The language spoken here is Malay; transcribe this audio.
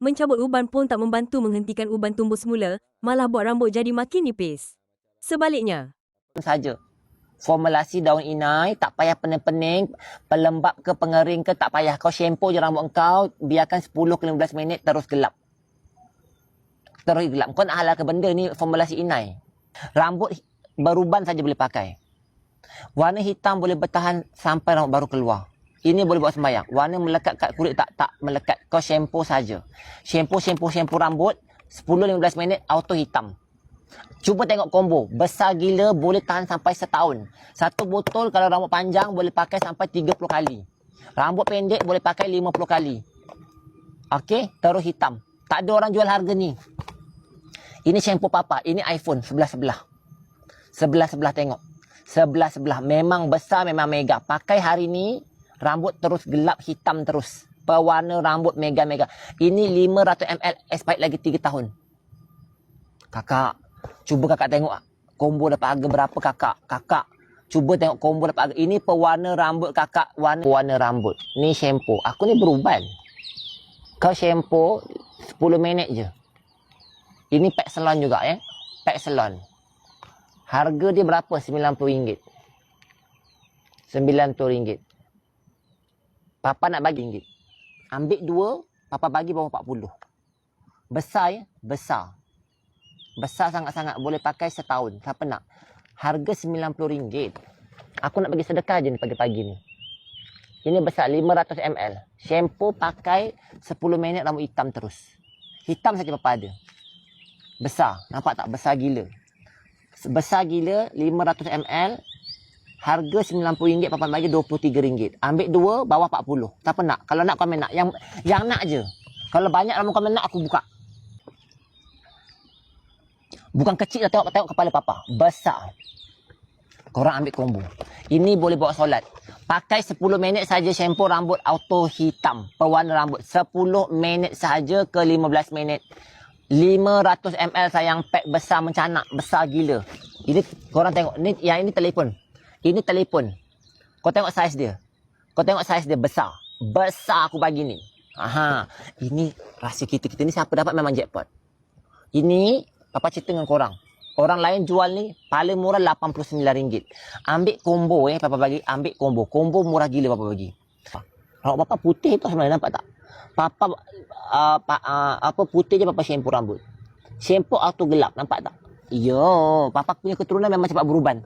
Mencabut uban pun tak membantu menghentikan uban tumbuh semula, malah buat rambut jadi makin nipis. Sebaliknya, saja. Formulasi daun inai, tak payah pening-pening, pelembap ke pengering ke tak payah. Kau shampoo je rambut kau, biarkan 10 ke 15 minit terus gelap. Terus gelap. Kau nak halalkan benda ni formulasi inai. Rambut beruban saja boleh pakai. Warna hitam boleh bertahan sampai rambut baru keluar. Ini boleh buat sembahyang. Warna melekat kat kulit tak melekat. Kau shampoo saja. Shampoo rambut 10-15 minit auto hitam. Cuba tengok combo. Besar gila boleh tahan sampai setahun. Satu botol kalau rambut panjang boleh pakai sampai 30 kali. Rambut pendek boleh pakai 50 kali. Okey, terus hitam. Tak ada orang jual harga ni. Ini shampoo papa. Ini iPhone sebelah-sebelah. Sebelah-sebelah tengok. Sebelah-sebelah. Memang besar, memang mega. Pakai hari ni, rambut terus gelap, hitam terus. Pewarna rambut mega-mega. Ini 500 ml, expired lagi 3 tahun. Kakak, cuba kakak tengok combo dapat harga berapa kakak. Kakak, cuba tengok combo dapat harga. Ini pewarna rambut kakak, warna rambut. Ni shampoo. Aku ni beruban. Kau shampoo 10 minit je. Ini pack salon juga ya. Pack salon. Harga dia berapa? RM90. RM90. Papa nak bagi RM1. Ambil 2, papa bagi bawah 40. Besar ya? Besar. Besar sangat-sangat. Boleh pakai setahun. Siapa nak? Harga RM90. Aku nak bagi sedekah je ni pagi-pagi ni. Ini besar 500 ml. Shampoo pakai 10 minit rambut hitam terus. Hitam saja papa ada. Besar. Nampak tak? Besar gila. Besar gila 500 ml. Harga RM90, papa bagi RM23. Ambil 2, bawah 40. Siapa nak? Kalau nak komen nak. Yang nak je. Kalau banyak orang komen nak, aku buka. Bukan kecil dah, tengok kepala papa. Besar. Korang ambil combo. Ini boleh bawa solat. Pakai 10 minit saja shampoo rambut auto hitam. Pewarna rambut. 10 minit saja ke 15 minit. 500 ml sayang, pack besar mencanak. Besar gila. Ini korang tengok. Yang ini telefon. Ini telefon. Kau tengok saiz dia. Kau tengok saiz dia besar. Besar aku bagi ni. Aha. Ini rahsia kita. Kita ni siapa dapat memang jackpot. Ini papa cerita dengan korang. Orang lain jual ni paling murah RM89. Ambil combo papa bagi. Ambil combo. Combo murah gila papa bagi. Rambut papa putih tu sebenarnya, nampak tak? Papa apa putih je papa shampoo rambut. Shampoo auto gelap, nampak tak? Yo, papa punya keturunan memang cepat beruban.